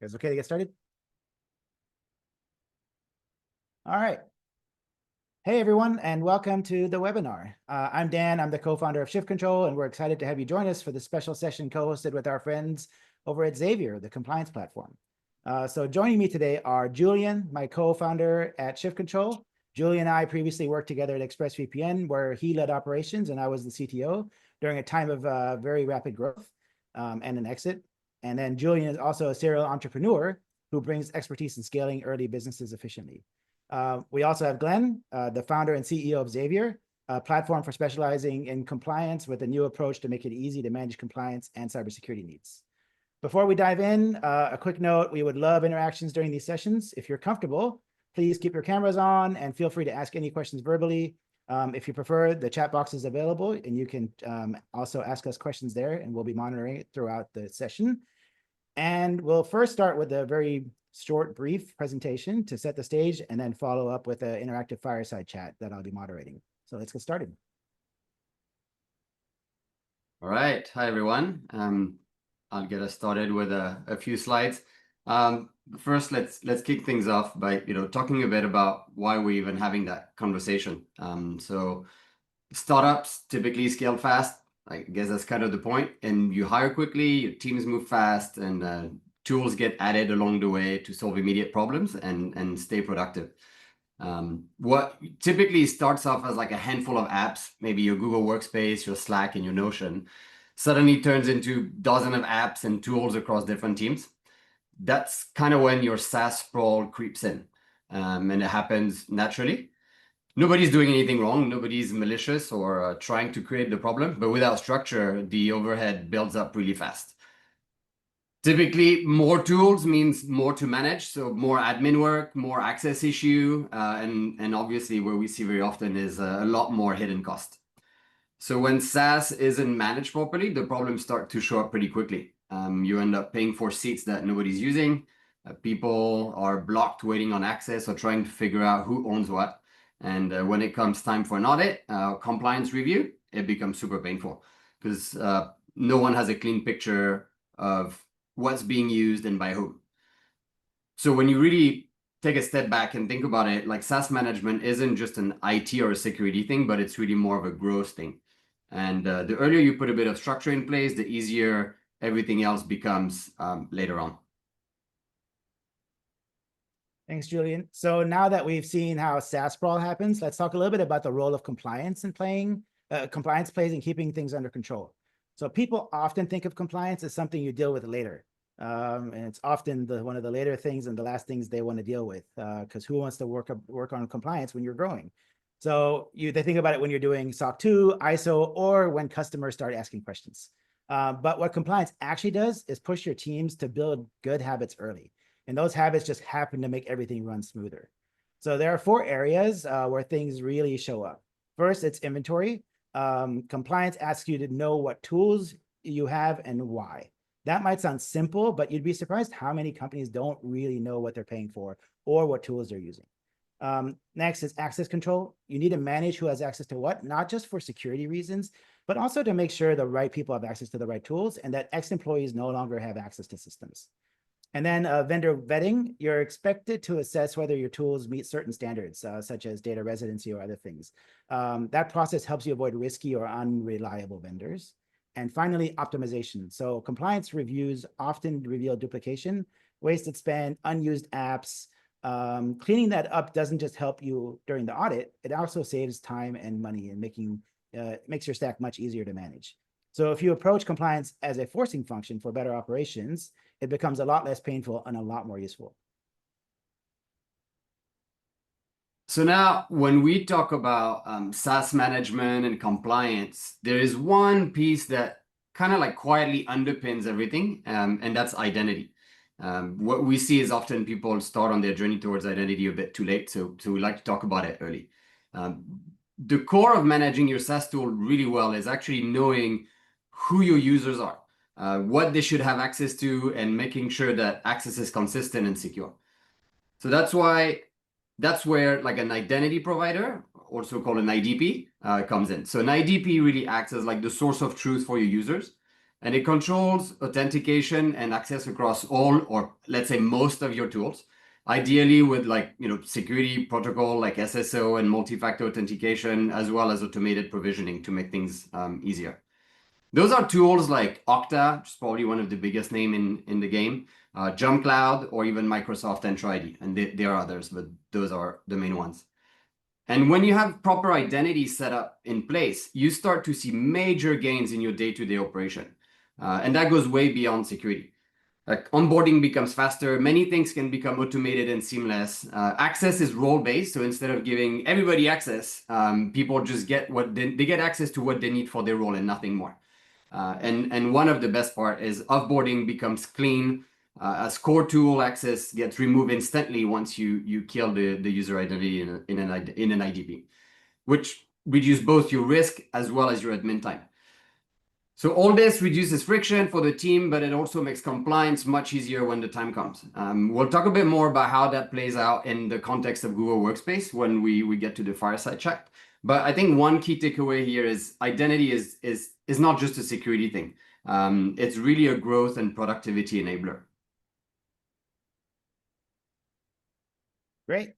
guys okay to get started? All right. Hey, everyone, and welcome to the webinar. I'm Dan. I'm the co-founder of ShiftControl, and we're excited to have you join us for this special session co-hosted with our friends over at Zavior, the compliance platform. So joining me today are Julian, my co-founder at ShiftControl. Julian and I previously worked together at ExpressVPN, where he led operations and I was the CTO during a time of very rapid growth and an exit. And then Julian is also a serial entrepreneur who brings expertise in scaling early businesses efficiently. We also have Glenn, the founder and CEO of Zavior, a platform for specializing in compliance with a new approach to make it easy to manage compliance and cybersecurity needs. Before we dive in, a quick note, we would love interactions during these sessions. If you're comfortable, please keep your cameras on and feel free to ask any questions verbally. If you prefer, the chat box is available and you can also ask us questions there and we'll be monitoring it throughout the session. And we'll first start with a very short, brief presentation to set the stage and then follow up with an interactive fireside chat that I'll be moderating. So let's get started. All right. Hi, everyone. I'll get us started with a few slides. First, let's kick things off by talking a bit about why we're even having that conversation. So startups typically scale fast. I guess that's kind of the point. And you hire quickly, your teams move fast, and tools get added along the way to solve immediate problems and stay productive. What typically starts off as like a handful of apps, maybe your Google Workspace, your Slack, and your Notion, suddenly turns into dozens of apps and tools across different teams. That's kind of when your SaaS sprawl creeps in, and it happens naturally. Nobody's doing anything wrong. Nobody's malicious or trying to create the problem, but without structure, the overhead builds up really fast. Typically, more tools means more to manage, so more admin work, more access issue, and obviously where we see very often is a lot more hidden cost. So when SaaS isn't managed properly, the problems start to show up pretty quickly. You end up paying for seats that nobody's using. People are blocked waiting on access or trying to figure out who owns what. And when it comes time for an audit, compliance review, it becomes super painful because no one has a clean picture of what's being used and by whom. So when you really take a step back and think about it, like SaaS management isn't just an IT or a security thing, but it's really more of a growth thing. And the earlier you put a bit of structure in place, the easier everything else becomes later on. Thanks, Julian. So now that we've seen how SaaS sprawl happens, let's talk a little bit about the role of compliance in compliance plays in keeping things under control. So people often think of compliance as something you deal with later. And it's often one of the later things and the last things they want to deal with, because who wants to work on compliance when you're growing? So they think about it when you're doing SOC 2, ISO, or when customers start asking questions. But what compliance actually does is push your teams to build good habits early. And those habits just happen to make everything run smoother. So there are 4 areas where things really show up. First, it's inventory. Compliance asks you to know what tools you have and why. That might sound simple, but you'd be surprised how many companies don't really know what they're paying for or what tools they're using. Next is access control. You need to manage who has access to what, not just for security reasons, but also to make sure the right people have access to the right tools and that ex-employees no longer have access to systems. And then vendor vetting, you're expected to assess whether your tools meet certain standards, such as data residency or other things. That process helps you avoid risky or unreliable vendors. And finally, optimization. So compliance reviews often reveal duplication, wasted spend, unused apps. Cleaning that up doesn't just help you during the audit, it also saves time and money and makes your stack much easier to manage. So if you approach compliance as a forcing function for better operations, it becomes a lot less painful and a lot more useful. So now when we talk about SaaS management and compliance, there is one piece that kind of like quietly underpins everything, and that's identity. What we see is often people start on their journey towards identity a bit too late, so we like to talk about it early. The core of managing your SaaS tool really well is actually knowing who your users are, what they should have access to, and making sure that access is consistent and secure. So that's where like an identity provider, also called an IDP, comes in. So an IDP really acts as like the source of truth for your users. and it controls authentication and access across all, or let's say most of your tools, ideally with security protocol like SSO and multi-factor authentication, as well as automated provisioning to make things easier. Those are tools like Okta, which is probably one of the biggest name in the game, JumpCloud, or even Microsoft Entra ID. And there are others, but those are the main ones. And when you have proper identity set up in place, you start to see major gains in your day-to-day operation. And that goes way beyond security. Like onboarding becomes faster. Many things can become automated and seamless. Access is role-based. So instead of giving everybody access, people just get they get access to what they need for their role and nothing more. And one of the best part is offboarding becomes clean. As core tool access gets removed instantly once you kill the user identity in an IDP, which reduces both your risk as well as your admin time. So all this reduces friction for the team, but it also makes compliance much easier when the time comes. We'll talk a bit more about how that plays out in the context of Google Workspace when we get to the Fireside chat. But I think one key takeaway here is identity is not just a security thing. It's really a growth and productivity enabler. Great.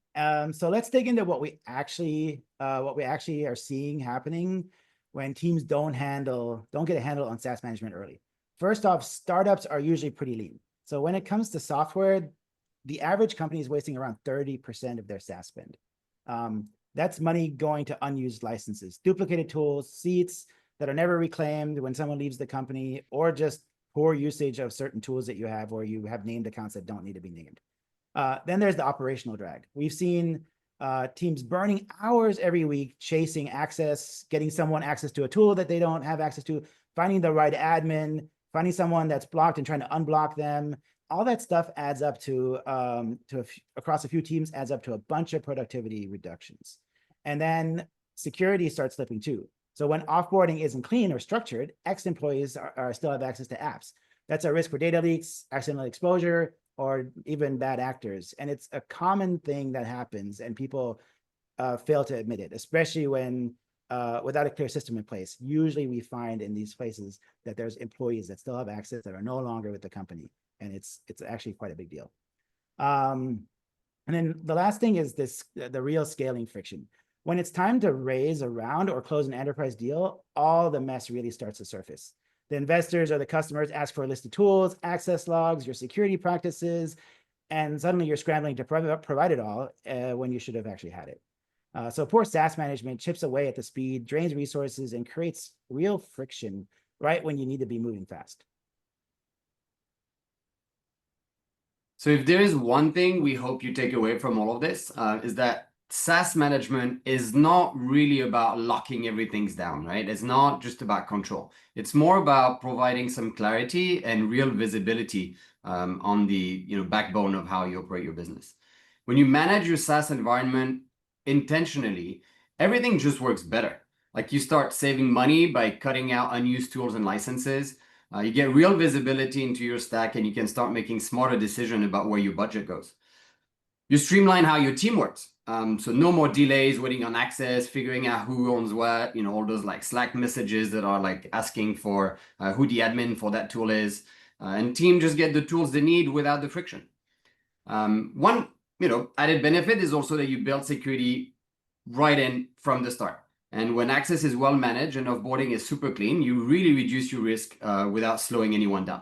So let's dig into what we actually are seeing happening when teams don't get a handle on SaaS management early. First off, startups are usually pretty lean. So when it comes to software, the average company is wasting around 30% of their SaaS spend. That's money going to unused licenses, duplicated tools, seats that are never reclaimed when someone leaves the company, or just poor usage of certain tools that you have, or you have named accounts that don't need to be named. Then there's the operational drag. We've seen teams burning hours every week chasing access, getting someone access to a tool that they don't have access to, finding the right admin, finding someone that's blocked and trying to unblock them. All that stuff adds up to across a few teams, adds up to a bunch of productivity reductions. And then security starts slipping too. So when offboarding isn't clean or structured, ex-employees still have access to apps. That's a risk for data leaks, accidental exposure, or even bad actors. And it's a common thing that happens, and people fail to admit it, especially when without a clear system in place. Usually we find in these places that there's employees that still have access that are no longer with the company. And it's actually quite a big deal. And then the last thing is the real scaling friction. When it's time to raise a round or close an enterprise deal, all the mess really starts to surface. The investors or the customers ask for a list of tools, access logs, your security practices, and suddenly you're scrambling to provide it all when you should have actually had it. So poor SaaS management chips away at the speed, drains resources, and creates real friction right when you need to be moving fast. So if there is one thing we hope you take away from all of this, is that SaaS management is not really about locking everything down, right? It's not just about control. It's more about providing some clarity and real visibility on the backbone of how you operate your business. When you manage your SaaS environment intentionally, everything just works better. Like you start saving money by cutting out unused tools and licenses. You get real visibility into your stack, and you can start making smarter decisions about where your budget goes. You streamline how your team works. So no more delays, waiting on access, figuring out who owns what, all those like Slack messages that are like asking for who the admin for that tool is. And team just get the tools they need without the friction. One added benefit is also that you build security right in from the start. And when access is well managed and offboarding is super clean, you really reduce your risk without slowing anyone down.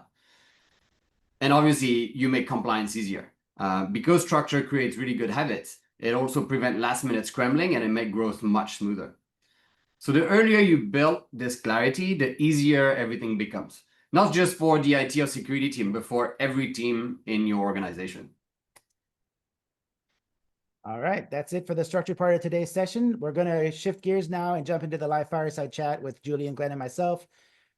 And obviously, you make compliance easier. Because structure creates really good habits, it also prevents last-minute scrambling, and it makes growth much smoother. So the earlier you build this clarity, the easier everything becomes. Not just for the IT or security team, but for every team in your organization. All right, that's it for the structured part of today's session. We're going to shift gears now and jump into the live fireside chat with Julian, Glenn, and myself.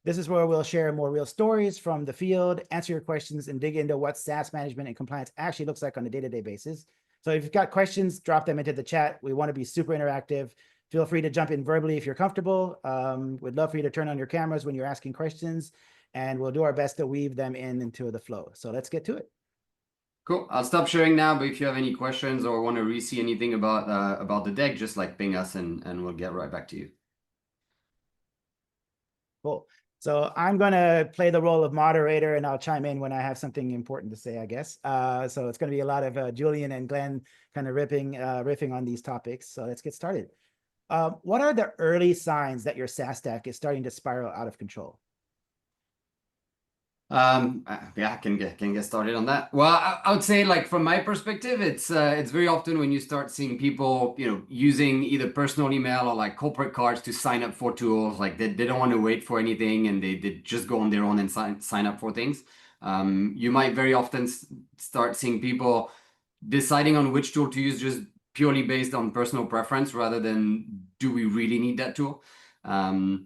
This is where we'll share more real stories from the field, answer your questions, and dig into what SaaS management and compliance actually looks like on a day-to-day basis. So if you've got questions, drop them into the chat. We want to be super interactive. Feel free to jump in verbally if you're comfortable. We'd love for you to turn on your cameras when you're asking questions, and we'll do our best to weave them into the flow. So let's get to it. Cool. I'll stop sharing now, but if you have any questions or want to re-see anything about the deck, just like ping us and we'll get right back to you. Cool. So I'm going to play the role of moderator, and I'll chime in when I have something important to say, I guess. So it's going to be a lot of Julian and Glenn kind of riffing on these topics. So let's get started. What are the early signs that your SaaS stack is starting to spiral out of control? Yeah, I can get started on that. Well, I would say, like, from my perspective, it's very often when you start seeing people, using either personal email or like corporate cards to sign up for tools. Like they don't want to wait for anything, and they just go on their own and sign up for things. You might very often start seeing people deciding on which tool to use just purely based on personal preference rather than do we really need that tool. And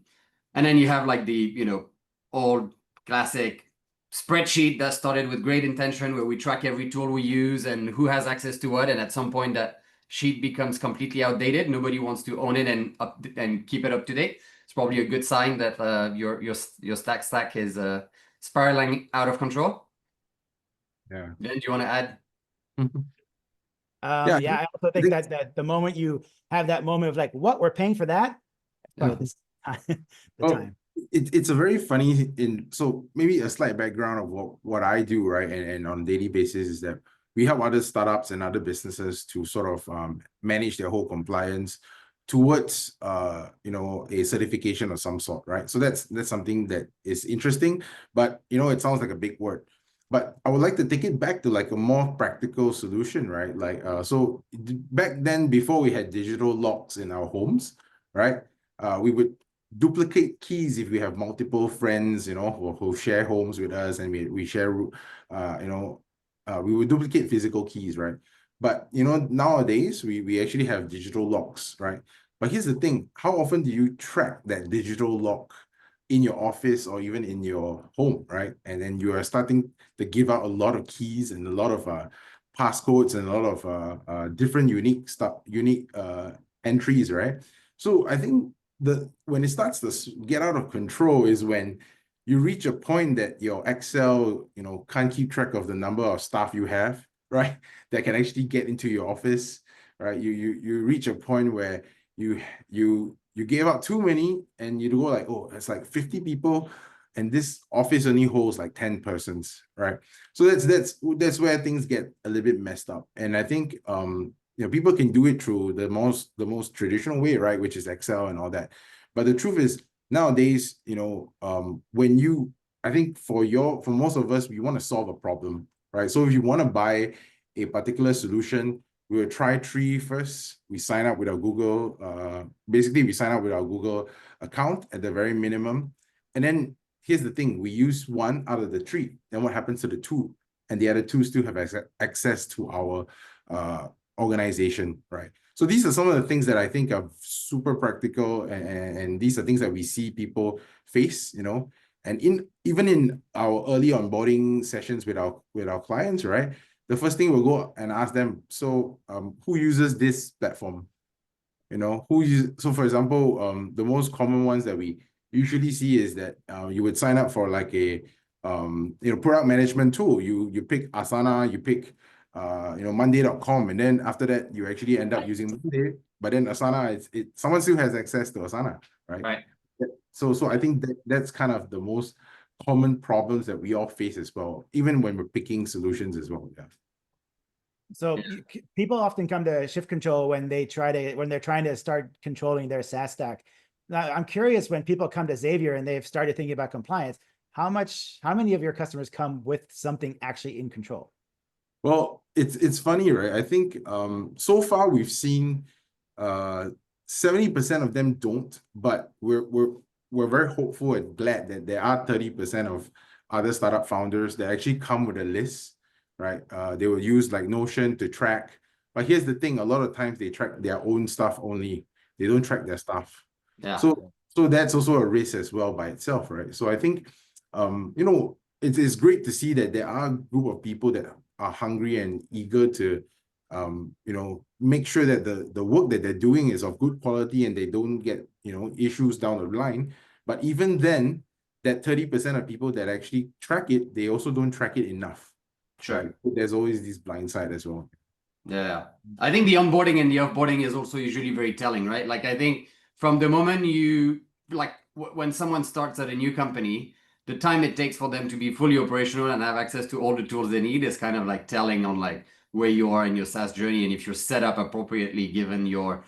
then you have like the old classic spreadsheet that started with great intention, where we track every tool we use and who has access to what, and at some point that sheet becomes completely outdated. Nobody wants to own it and keep it up to date. It's probably a good sign that your stack is spiraling out of control. Yeah. Then do you want to add? Yeah, I also think that the moment you have that moment of like, what, we're paying for that? Probably this time, time. It's a very funny so maybe a slight background of what I do, right? And on a daily basis is that we help other startups and other businesses to sort of manage their whole compliance towards a certification of some sort, right? So that's something that is interesting, but it sounds like a big word. But I would like to take it back to like a more practical solution, right? Like so back then, before we had digital locks in our homes, right? We would duplicate keys if we have multiple friends, who share homes with us, and we share, we would duplicate physical keys, right? But nowadays we actually have digital locks, right? But here's the thing: how often do you track that digital lock in your office or even in your home, right? And then you are starting to give out a lot of keys and a lot of passcodes and a lot of different unique entries, right? So I think when it starts to get out of control is when you reach a point that your Excel, can't keep track of the number of staff you have, right? That can actually get into your office, right? You reach a point where you gave out too many, and you go like, oh, it's like 50 people, and this office only holds like 10 persons, right? So that's where things get a little bit messed up. And I think people can do it through the most traditional way, right? Which is Excel and all that. But the truth is, nowadays, I think for most of us, we want to solve a problem, right? So if you want to buy a particular solution, we will try 3 first. We sign up with our Google, basically we sign up with our Google account at the very minimum. And then here's the thing: we use 1 out of the 3. Then what happens to the 2? And the other 2 still have access to our organization, right? So these are some of the things that I think are super practical, and these are things that we see people face, and even in our early onboarding sessions with our clients, right? The first thing we'll go and ask them, so who uses this platform? So for example, the most common ones that we usually see is that you would sign up for like a product management tool. You pick Asana, you pick Monday.com, and then after that you actually end up using Monday. But then Asana, someone still has access to Asana, right? Right. So I think that's kind of the most common problems that we all face as well, even when we're picking solutions as well. Yeah. So people often come to ShiftControl when they're trying to start controlling their SaaS stack. Now, I'm curious, when people come to Zavior and they've started thinking about compliance, how many of your customers come with something actually in control? Well, it's funny, right? I think so far we've seen 70% of them don't, but we're very hopeful and glad that there are 30% of other startup founders that actually come with a list, right? They will use like Notion to track. But here's the thing: a lot of times they track their own stuff only. They don't track their stuff. Yeah. So that's also a risk as well by itself, right? So I think it's great to see that there are a group of people that are hungry and eager to make sure that the work that they're doing is of good quality and they don't get issues down the line. But even then, that 30% of people that actually track it, they also don't track it enough. Sure. Right? There's always this blind side as well. Yeah. I think the onboarding and the offboarding is also usually very telling, right? Like, I think from the moment you, like, when someone starts at a new company, the time it takes for them to be fully operational and have access to all the tools they need is kind of like telling on like where you are in your SaaS journey and if you're set up appropriately given your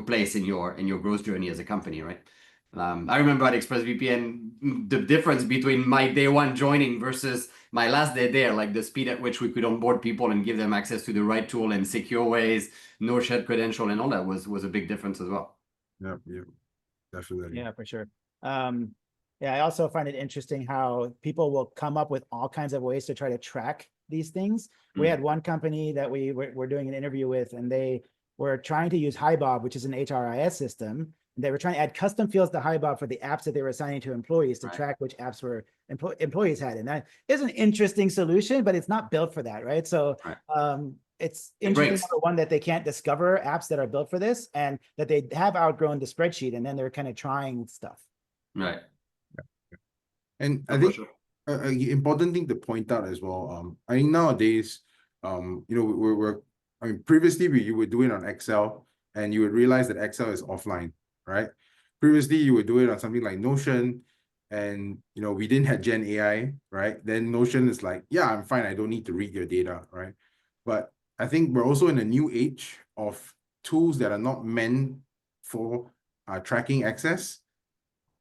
place in your growth journey as a company, right? I remember at ExpressVPN, the difference between my day one joining versus my last day there, like the speed at which we could onboard people and give them access to the right tool and secure ways, no shared credential and all that was a big difference as well. Yeah, definitely. Yeah, for sure. Yeah, I also find it interesting how people will come up with all kinds of ways to try to track these things. We had one company that we were doing an interview with, and they were trying to use HiBob, which is an HRIS system. They were trying to add custom fields to HiBob for the apps that they were assigning to employees to track which apps were employees had. And that is an interesting solution, but it's not built for that, right? So it's interesting, number one, that they can't discover apps that are built for this, and that they have outgrown the spreadsheet, and then they're kind of trying stuff. Right. And I think an important thing to point out as well, I think nowadays, you know, I mean, previously you would do it on Excel, and you would realize that Excel is offline, right? Previously, you would do it on something like Notion, and, you know, we didn't have Gen AI, right? Then Notion is like, yeah, I'm fine. I don't need to read your data, right? But I think we're also in a new age of tools that are not meant for tracking access.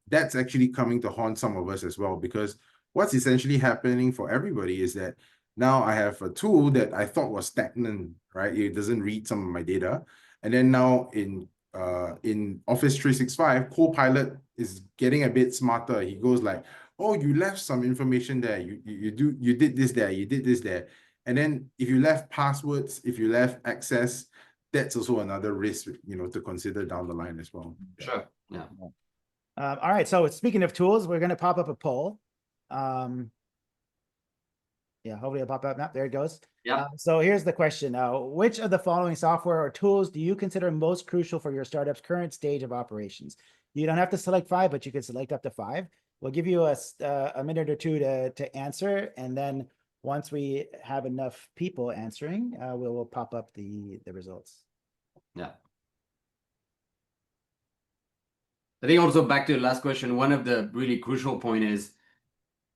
That's actually coming to haunt some of us as well, because what's essentially happening for everybody is that now I have a tool that I thought was stagnant, right? It doesn't read some of my data. And then now in Office 365, Copilot is getting a bit smarter. He goes like, oh, you left some information there. You did this there, you did this there. And then if you left passwords, if you left access, that's also another risk, you know, to consider down the line as well. Sure. Yeah. All right. So speaking of tools, we're going to pop up a poll. Yeah, hopefully it'll pop up now. There it goes. Yeah. So here's the question. Which of the following software or tools do you consider most crucial for your startup's current stage of operations? You don't have to select 5, but you can select up to 5. We'll give you a minute or two to answer. And then once we have enough people answering, we'll pop up the results. Yeah. I think also back to the last question, one of the really crucial point is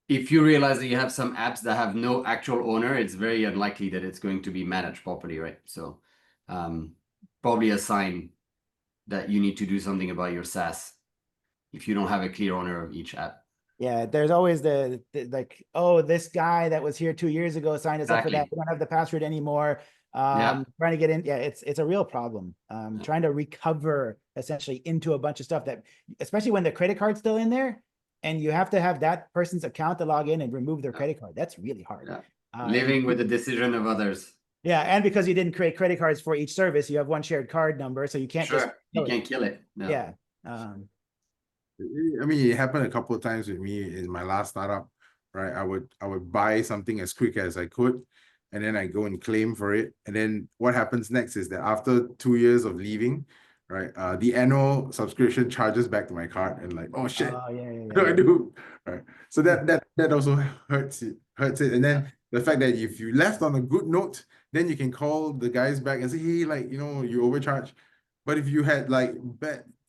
if you realize that you have some apps that have no actual owner, it's very unlikely that it's going to be managed properly, right? So probably a sign that you need to do something about your SaaS if you don't have a clear owner of each app. Yeah, there's always the like, oh, this guy that was here 2 years ago signed us up for that. We don't have the password anymore. Trying to get in. Yeah, it's a real problem. Trying to recover essentially into a bunch of stuff that, especially when the credit card's still in there and you have to have that person's account to log in and remove their credit card. That's really hard. Living with the decision of others. Yeah, and because you didn't create credit cards for each service, you have one shared card number, so you can't you can't kill it. No. Yeah. I mean, it happened a couple of times with me in my last startup, right? I would buy something as quick as I could, and then I go and claim for it. And then what happens next is that after 2 years of leaving, right, the annual subscription charges back to my card, and like, oh shit, what do I do? Right. So that also hurts it. And then the fact that if you left on a good note, then you can call the guys back and say, hey, like, you know, you overcharged. But if you had like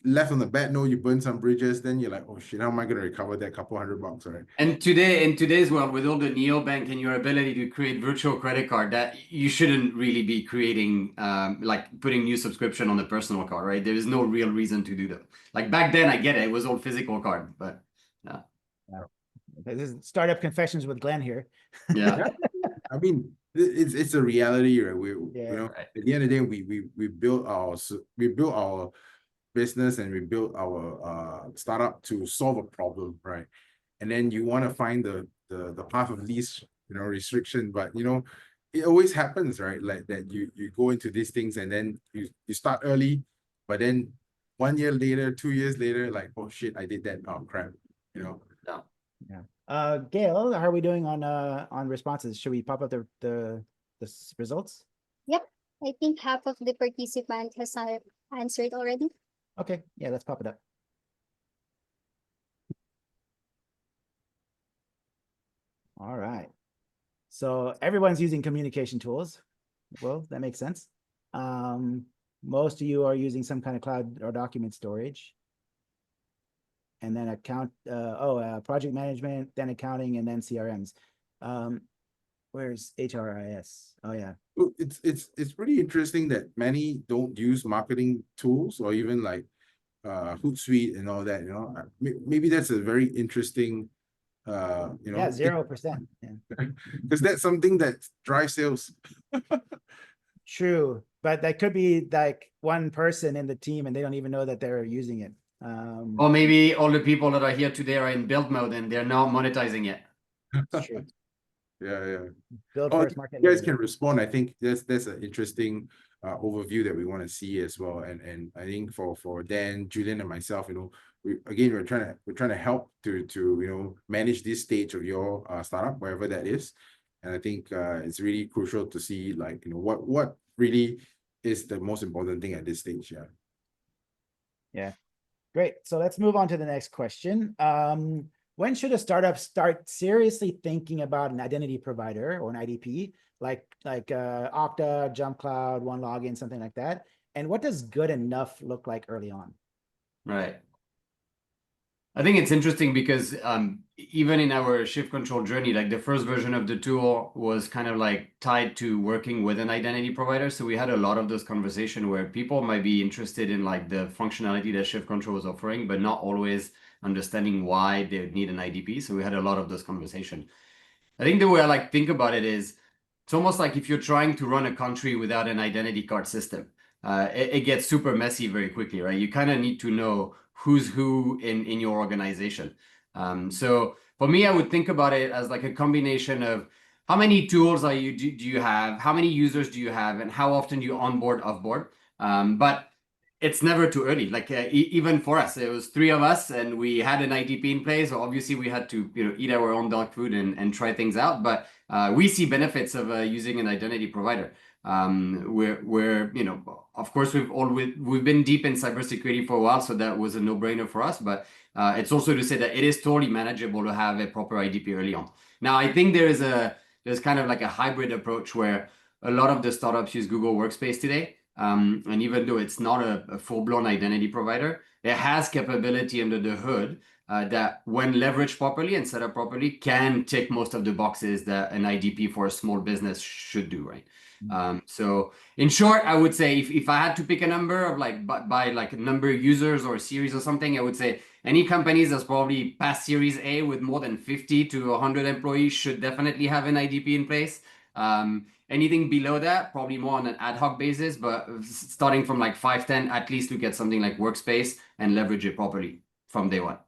left on a bad note, you burned some bridges, then you're like, oh shit, how am I going to recover that couple $100, right? And today, in today's world, with all the neobank and your ability to create virtual credit card, that you shouldn't really be creating, like putting new subscription on the personal card, right? There is no real reason to do that. Like back then, I get it was all physical card, but yeah. This is Startup Confessions with Glenn here. Yeah. I mean, it's a reality, right? You know, at the end of the day, we built our business and we built our startup to solve a problem, right? And then you want to find the path of least, you know, restriction, but you know, it always happens, right? Like that you go into these things and then you start early, but then 1 year later, 2 years later, like, oh shit, I did that. Oh crap, you know. Yeah. Gail, how are we doing on responses? Should we pop up the results? Yep, I think half of the participants has answered already. Okay, yeah, let's pop it up. All right. So everyone's using communication tools. Well, that makes sense. Most of you are using some kind of cloud or document storage. and then project management, then accounting, and then CRMs. Where's HRIS? Oh yeah. Well, it's pretty interesting that many don't use marketing tools or even like Hootsuite and all that, you know. Maybe that's a very interesting you know, Yeah, 0%. Yeah. because that's something that drives sales. True, but that could be like one person in the team and they don't even know that they're using it. Or maybe all the people that are here today are in build mode and they're not monetizing it. It's true. Yeah. Build Oh, first, market you guys later. can respond. I think that's an interesting overview that we want to see as well. And I think for Dan, Julian, and myself, you know, we're trying to help to you know, manage this stage of your startup, wherever that is. And I think it's really crucial to see, like, you know, what really is the most important thing at this stage. Yeah. Great. So let's move on to the next question. When should a startup start seriously thinking about an identity provider or an IDP, like Okta, JumpCloud, OneLogin, something like that? And what does good enough look like early on? Right. I think it's interesting because even in our ShiftControl journey, like the first version of the tool was kind of like tied to working with an identity provider. So we had a lot of those conversations where people might be interested in like the functionality that ShiftControl was offering, but not always understanding why they would need an IDP. So we had a lot of those conversations. I think the way I like think about it is it's almost like if you're trying to run a country without an identity card system, it gets super messy very quickly, right? You kind of need to know who's who in your organization. So for me, I would think about it as like a combination of how many tools do you have, how many users do you have, and how often do you onboard, offboard. But it's never too early. Like even for us, it was 3 of us, and we had an IDP in place. So obviously, we had to eat our own dog food and try things out. But we see benefits of using an identity provider. We're of course we've been deep in cybersecurity for a while, so that was a no-brainer for us. But it's also to say that it is totally manageable to have a proper IDP early on. Now I think there's kind of like a hybrid approach where a lot of the startups use Google Workspace today. And even though it's not a full-blown identity provider, it has capability under the hood that when leveraged properly and set up properly can tick most of the boxes that an IDP for a small business should do, right? So in short, I would say if I had to pick a number of like by like a number of users or a series or something, I would say any companies that's probably past Series A with more than 50 to 100 employees should definitely have an IDP in place. Anything below that, probably more on an ad hoc basis, but starting from like 5, 10, at least to get something like Workspace and leverage it properly from day one.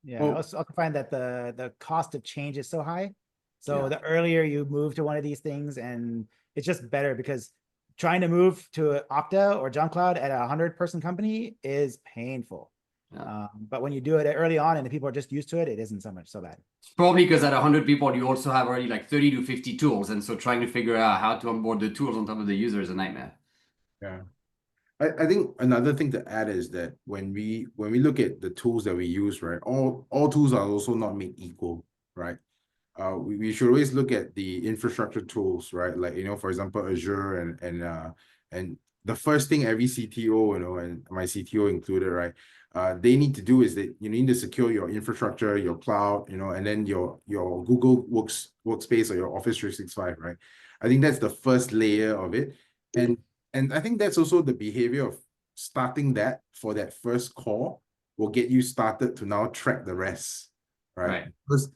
Yeah, Well- I also find that the cost of change is so high. So Yeah. the earlier you move to one of these things, and it's just better because trying to move to Okta or JumpCloud at a 100-person company is painful. Yeah. But when you do it early on and the people are just used to it, it isn't so bad. It's probably because at 100 people, you also have already like 30 to 50 tools. And so trying to figure out how to onboard the tools on top of the user is a nightmare. Yeah. I think another thing to add is that when we look at the tools that we use, right, all tools are also not made equal, right? We should always look at the infrastructure tools, right? Like, for example, Azure and the first thing every CTO, and my CTO included, right? They need to do is that you need to secure your infrastructure, your cloud, and then your Google Workspace or your Office 365, right? I think that's the first layer of it. And I think that's also the behavior of starting that for that first call will get you started to now track the rest, right? Because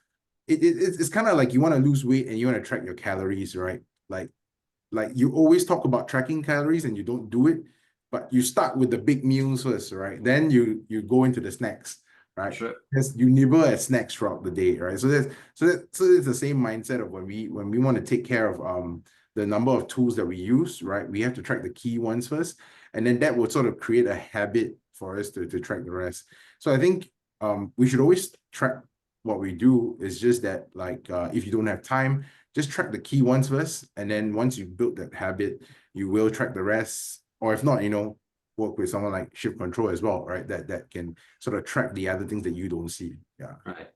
it's kind of like you want to lose weight and you want to track your calories, right? Like you always talk about tracking calories and you don't do it, but you start with the big meals first, right? Then you go into the snacks, right? Sure. Because you nibble at snacks throughout the day, right? So it's the same mindset of when we want to take care of the number of tools that we use, right? We have to track the key ones first, and then that will sort of create a habit for us to track the rest. So I think we should always track what we do. Is just that, like, if you don't have time, just track the key ones first, and then once you build that habit, you will track the rest. Or if not, work with someone like ShiftControl as well, right? That can sort of track the other things that you don't see. Yeah. Right.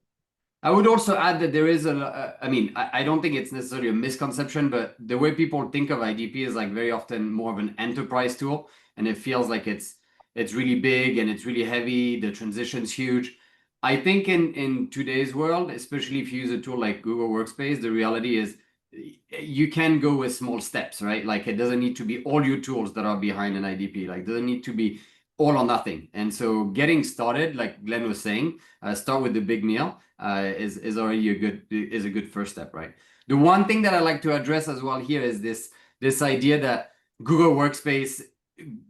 I would also add that there is I don't think it's necessarily a misconception, but the way people think of IDP is like very often more of an enterprise tool, and it feels like it's it's really big and it's really heavy. The transition's huge. I think in today's world, especially if you use a tool like Google Workspace, the reality is you can go with small steps, right? Like it doesn't need to be all your tools that are behind an IDP. Like it doesn't need to be all or nothing. And so getting started, like Glenn was saying, start with the big meal is already a good first step, right? The one thing that I like to address as well here is this idea that Google Workspace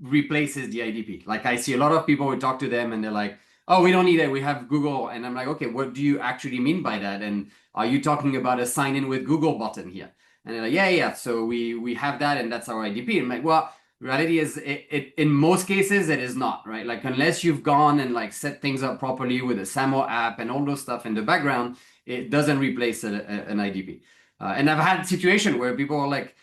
replaces the IDP. Like I see a lot of people, we talk to them and they're like, oh, we don't need it, we have Google. And I'm like, okay, what do you actually mean by that? And are you talking about a sign in with Google button here? And they're like, yeah. So we have that and that's our IDP. I'm like, well, reality is it in most cases it is not, right? Like unless you've gone and like set things up properly with a SAML app and all those stuff in the background, it doesn't replace an IDP. And I've had situations where people are like,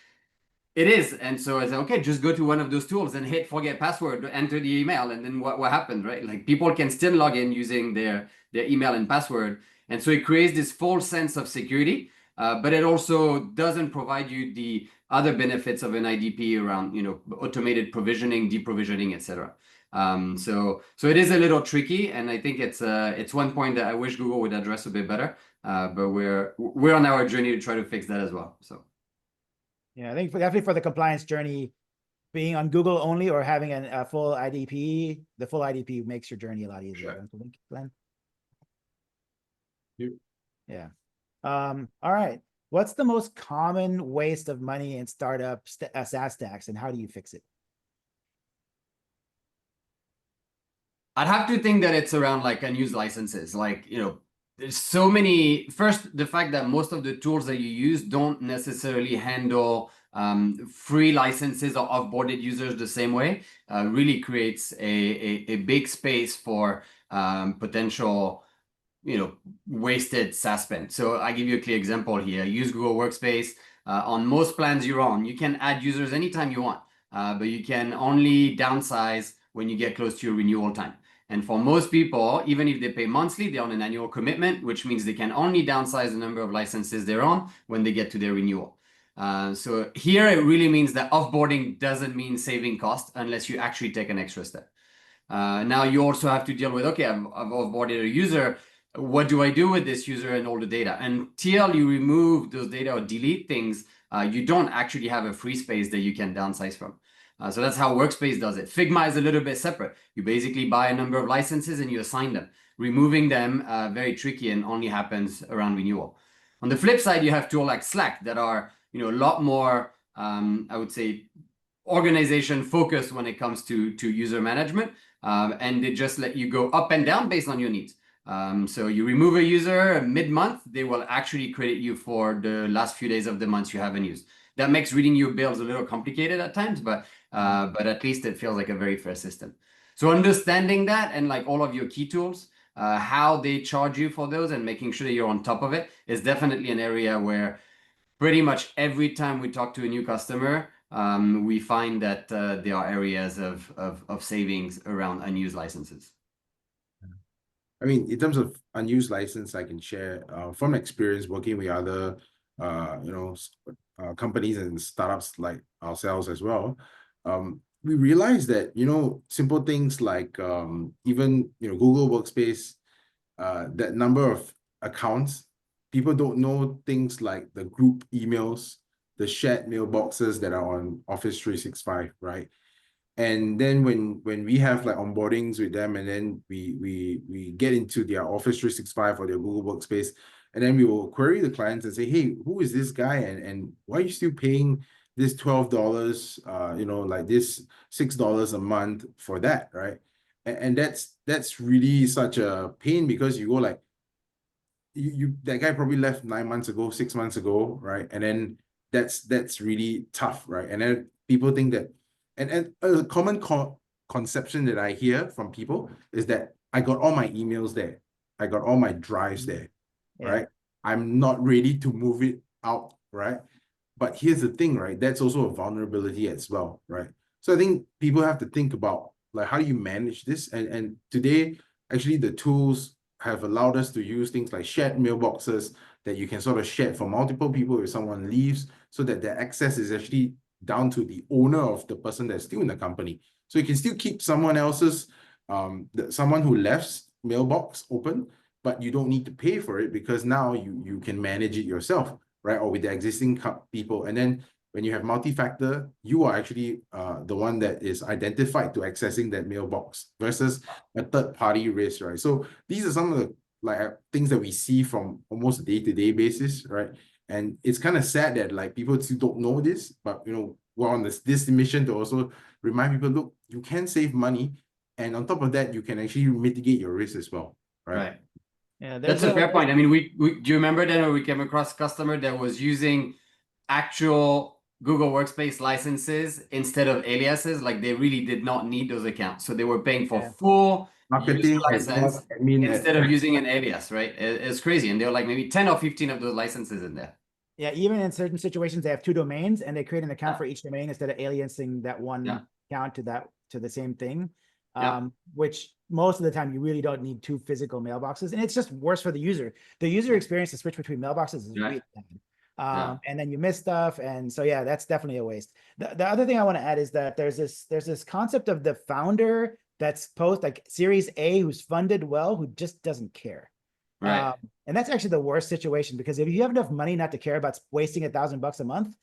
it is. And so I said, okay, just go to one of those tools and hit forget password, enter the email. And then what happened, right? Like people can still log in using their email and password. And so it creates this false sense of security, but it also doesn't provide you the other benefits of an IDP around, automated provisioning, deprovisioning, etc. So it is a little tricky. And I think it's one point that I wish Google would address a bit better. But we're on our journey to try to fix that as well. So. Yeah, I think definitely for the compliance journey, being on Google only or having a full IDP, the full IDP makes your journey a lot easier. Sure. Don't you think, Glenn? Yep. Yeah. All right. What's the most common waste of money in startup SaaS stacks, and how do you fix it? I'd have to think that it's around like unused licenses. Like, there's so many. First, the fact that most of the tools that you use don't necessarily handle free licenses or offboarded users the same way really creates a big space for potential, wasted SaaS spend. So I give you a clear example here. Use Google Workspace. On most plans you're on, you can add users anytime you want, but you can only downsize when you get close to your renewal time. And for most people, even if they pay monthly, they're on an annual commitment, which means they can only downsize the number of licenses they're on when they get to their renewal. So here it really means that offboarding doesn't mean saving cost unless you actually take an extra step. Now you also have to deal with, okay, I've offboarded a user. What do I do with this user and all the data? Until you remove those data or delete things, you don't actually have a free space that you can downsize from. So that's how Workspace does it. Figma is a little bit separate. You basically buy a number of licenses and you assign them. Removing them, very tricky and only happens around renewal. On the flip side, you have tools like Slack that are, a lot more, I would say, organization focused when it comes to user management. And they just let you go up and down based on your needs. So you remove a user mid-month, they will actually credit you for the last few days of the months you haven't used. That makes reading your bills a little complicated at times, but at least it feels like a very fair system. So understanding that and like all of your key tools, how they charge you for those and making sure that you're on top of it is definitely an area where pretty much every time we talk to a new customer, we find that there are areas of savings around unused licenses. I mean, in terms of unused license, I can share from experience working with other, companies and startups like ourselves as well. We realized that, simple things like even, Google Workspace, that number of accounts, people don't know things like the group emails, the shared mailboxes that are on Office 365, right? And then when we have like onboardings with them, and then we get into their Office 365 or their Google Workspace, and then we will query the clients and say, hey, who is this guy? And why are you still paying this $12, like this $6 a month for that, right? And that's really such a pain, because you go like, that guy probably left 9 months ago, 6 months ago, right? And then that's really tough, right? And then people think that, and a common conception that I hear from people is that I got all my emails there, I got all my drives there, right? I'm not ready to move it out, right? But here's the thing, right? That's also a vulnerability as well, right? So I think people have to think about like, how do you manage this? And today, actually, the tools have allowed us to use things like shared mailboxes that you can sort of share for multiple people if someone leaves, so that their access is actually down to the owner of the person that's still in the company. So you can still keep someone else's, someone who left's mailbox open, but you don't need to pay for it because now you can manage it yourself, right? Or with the existing people. And then when you have multi-factor, you are actually the one that is identified to accessing that mailbox versus a third-party risk, right? So these are some of the things that we see from almost a day-to-day basis, right? And it's kind of sad that like people still don't know this, but we're on this mission to also remind people, look, you can save money, and on top of that, you can actually mitigate your risk as well, right? Yeah, That's a fair point. I mean, we do you remember then when we came across a customer that was using actual Google Workspace licenses instead of aliases? Like they really did not need those accounts, so they were paying for full marketing license instead of using an alias, right? It's crazy, and there were like maybe 10 or 15 of those licenses in there. Yeah, even in certain situations, they have 2 domains and they create an account for each domain instead of aliasing that one account to the same thing. Which most of the time you really don't need 2 physical mailboxes, and it's just worse for the user. The user experience to switch between mailboxes is really bad. And then you miss stuff, and so yeah, that's definitely a waste. The other thing I want to add is that there's this concept of the founder that's post like Series A who's funded well, who just doesn't care. Right. And that's actually the worst situation, because if you have enough money not to care about wasting $1,000 a month,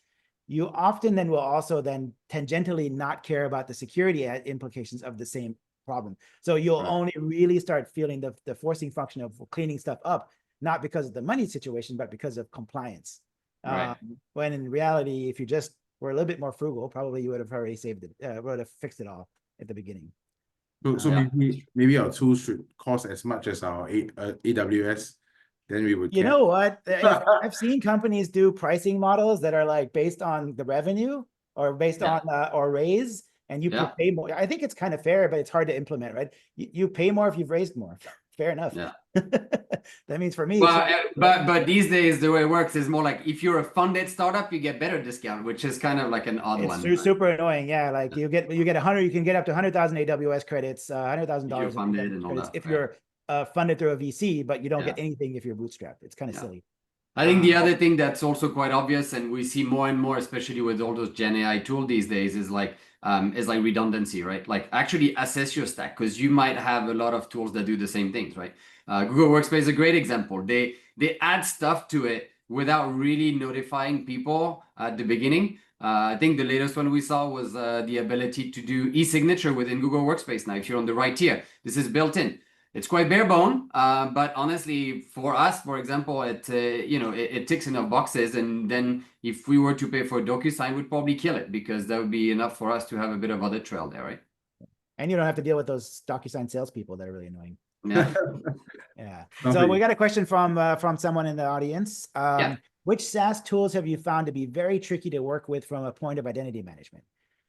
you often then will also then tangentially not care about the security implications of the same problem. So you'll only really start feeling the forcing function of cleaning stuff up, not because of the money situation, but because of compliance. When in reality, if you just were a little bit more frugal, probably you would have already saved it, would have fixed it all at the beginning. So maybe our tools should cost as much as our AWS, then we would. You know what? I've seen companies do pricing models that are like based on the revenue or based on or raise, and you pay more. I think it's kind of fair, but it's hard to implement, right? You pay more if you've raised more. Fair enough. Yeah. That means for me. Well, but these days the way it works is more like if you're a funded startup, you get better discount, which is kind of like an odd one. It's super annoying. Yeah, like you get 100. You can get up to 100,000 AWS credits, $100,000 funded and all credits that, if you're funded through a VC, but you don't get anything if you're bootstrapped. It's kind of silly. I think the other thing that's also quite obvious, and we see more and more, especially with all those Gen AI tools these days, is like redundancy, right? Like actually assess your stack, because you might have a lot of tools that do the same things, right? Google Workspace is a great example. They add stuff to it without really notifying people at the beginning. I think the latest one we saw was the ability to do e-signature within Google Workspace. Now, if you're on the right tier, this is built in. It's quite bare bone, but honestly, for us, for example, it ticks enough boxes. And then if we were to pay for DocuSign, we'd probably kill it, because that would be enough for us to have a bit of audit trail there, right? And you don't have to deal with those DocuSign salespeople that are really annoying. Yeah. Yeah. So we got a question from someone in the audience. Which SaaS tools have you found to be very tricky to work with from a point of identity management?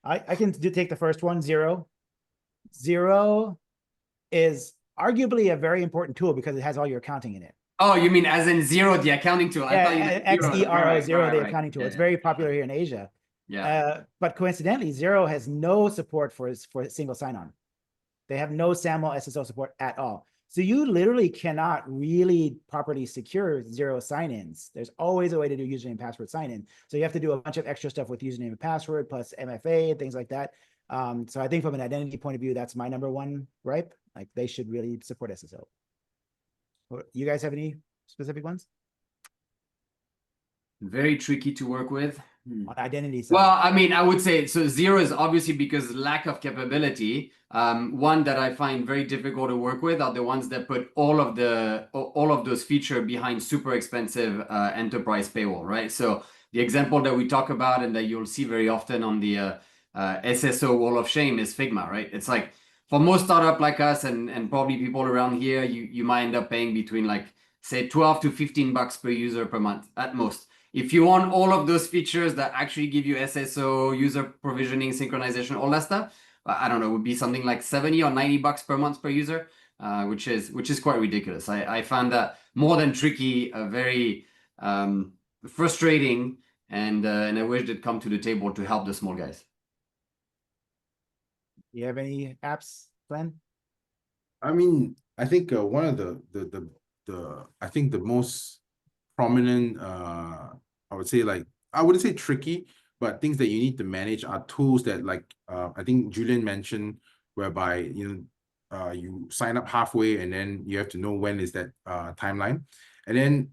I can take the first one, Xero. Xero is arguably a very important tool because it has all your accounting in it. Oh, you mean as in Xero, the accounting tool? Yeah, Xero, Xero, the accounting tool. It's very popular here in Asia. Yeah. But coincidentally, Xero has no support for single sign-on. They have no SAML SSO support at all. So you literally cannot really properly secure Xero sign-ins. There's always a way to do username and password sign-in. So you have to do a bunch of extra stuff with username and password plus MFA and things like that. So I think from an identity point of view, that's my number one gripe. Like they should really support SSO. You guys have any specific ones? Very tricky to work with. On identity side. Well, I mean, I would say, so Xero is obviously because lack of capability. One that I find very difficult to work with are the ones that put all of those features behind super expensive enterprise paywall, right? So the example that we talk about and that you'll see very often on the SSO wall of shame is Figma, right? It's like for most startup like us and probably people around here, you might end up paying between like say $12 to $15 per user per month at most. If you want all of those features that actually give you SSO, user provisioning, synchronization, all that stuff, I don't know, it would be something like $70 or $90 per month per user, which is quite ridiculous. I found that more than tricky, very frustrating, and I wish they'd come to the table to help the small guys. Do you have any apps, Glenn? I mean, I think one of the I think the most prominent, I would say, like, I wouldn't say tricky, but things that you need to manage are tools that, like I think Julian mentioned, whereby you sign up halfway and then you have to know when is that timeline. And then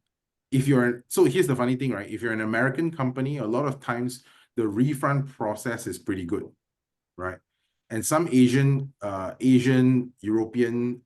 so here's the funny thing, right? If you're an American company, a lot of times the refund process is pretty good, right? And some Asian, European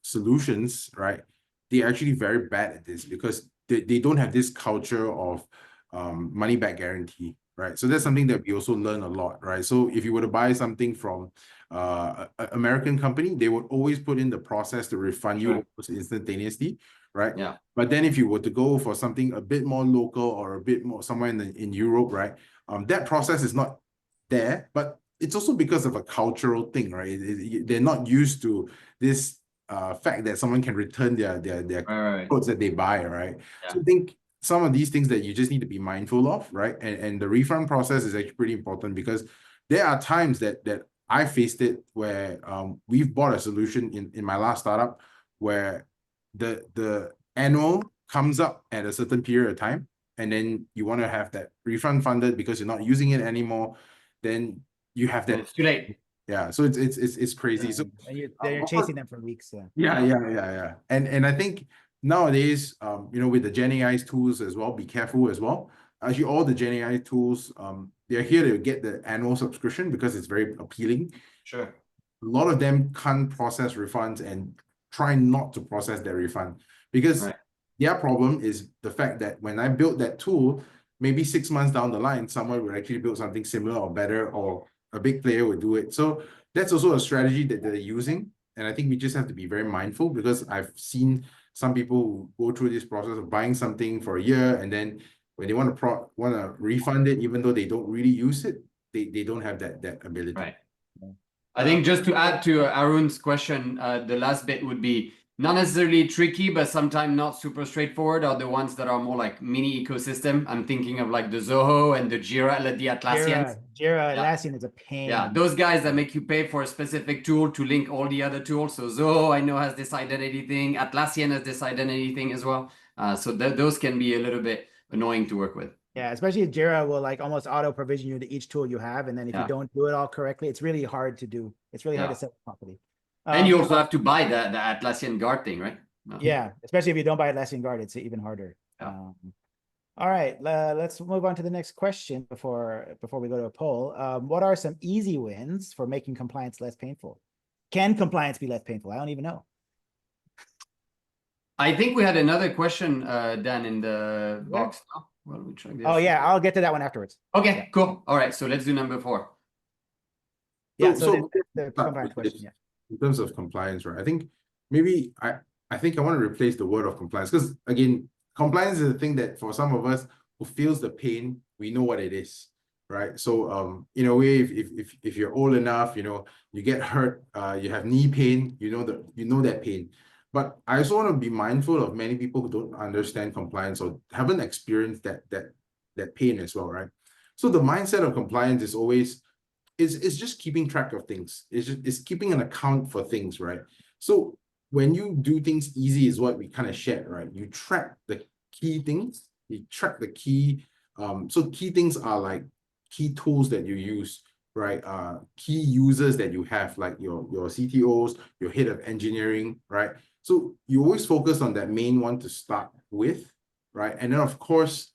solutions, right? They're actually very bad at this because they don't have this culture of money back guarantee, right? So that's something that we also learn a lot, right? So if you were to buy something from an American company, they would always put in the process to refund you almost instantaneously, right? Yeah. But then if you were to go for something a bit more local or a bit more somewhere in Europe, right? That process is not there, but it's also because of a cultural thing, right? They're not used to this fact that someone can return their clothes that they buy, right? Yeah. So I think some of these things that you just need to be mindful of, right? And the refund process is actually pretty important because there are times that I faced it where we've bought a solution in my last startup where the annual comes up at a certain period of time, and then you want to have that refund funded because you're not using it anymore, then you have that. It's too late. Yeah, so it's crazy. So And you're chasing them for weeks. yeah. And I think nowadays, with the Gen AI tools as well, be careful as well. Actually, all the Gen AI tools, they're here to get the annual subscription because it's very appealing. Sure. A lot of them can't process refunds and try not to process their refund because their problem is the fact that when I built that tool, maybe 6 months down the line, someone will actually build something similar or better, or a big player will do it. So that's also a strategy that they're using. And I think we just have to be very mindful because I've seen some people who go through this process of buying something for a year, and then when they want to refund it, even though they don't really use it, they don't have that ability. Right. I think just to add to Arun's question, the last bit would be not necessarily tricky, but sometimes not super straightforward are the ones that are more like mini ecosystem. I'm thinking of like the Zoho and the Jira, the Atlassians. Jira Atlassian is a pain. Yeah, those guys that make you pay for a specific tool to link all the other tools. So Zoho, I know, has this identity thing. Atlassian has this identity thing as well. So those can be a little bit annoying to work with. Yeah, especially if Jira will like almost auto provision you to each tool you have. And then if you don't do it all correctly, it's really hard to do. It's really hard to set up properly. And you also have to buy the Atlassian guard thing, right? Yeah, especially if you don't buy Atlassian guard, it's even harder. Yeah. All right, let's move on to the next question before we go to a poll. What are some easy wins for making compliance less painful? Can compliance be less painful? I don't even know. I think we had another question, Dan, in the box. Well, we try this. Oh yeah, I'll get to that one afterwards. Okay, cool. All right, so let's do number 4. Yeah, so the compliance question, yeah. In terms of compliance, right? I think maybe I think I want to replace the word of compliance because again, compliance is a thing that for some of us who feels the pain, we know what it is, right? So in a way, if you're old enough, you get hurt, you have knee pain, you know that pain. But I also want to be mindful of many people who don't understand compliance or haven't experienced that pain as well, right? So the mindset of compliance is always it's just keeping track of things. It's keeping an account for things, right? So when you do things easy is what we kind of shared, right? You track the key things, you track the key. So key things are like key tools that you use, right? Key users that you have, like your CTOs, your head of engineering, right? So you always focus on that main one to start with, right? And then of course,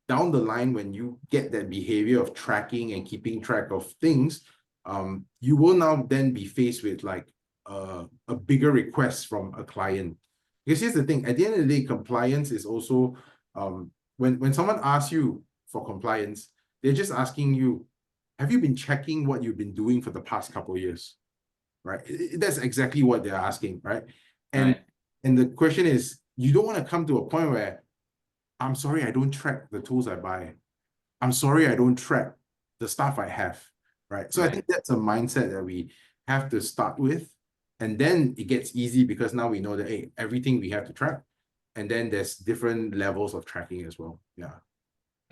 down the line, when you get that behavior of tracking and keeping track of things, you will now then be faced with like a bigger request from a client. Because here's the thing, at the end of the day, compliance is also, when someone asks you for compliance, they're just asking you, have you been checking what you've been doing for the past couple of years, right? That's exactly what they're asking, right? And the question is, you don't want to come to a point where, I'm sorry, I don't track the tools I buy. I'm sorry, I don't track the stuff I have, right? So I think that's a mindset that we have to start with. And then it gets easy because now we know that, hey, everything we have to track. And then there's different levels of tracking as well. Yeah.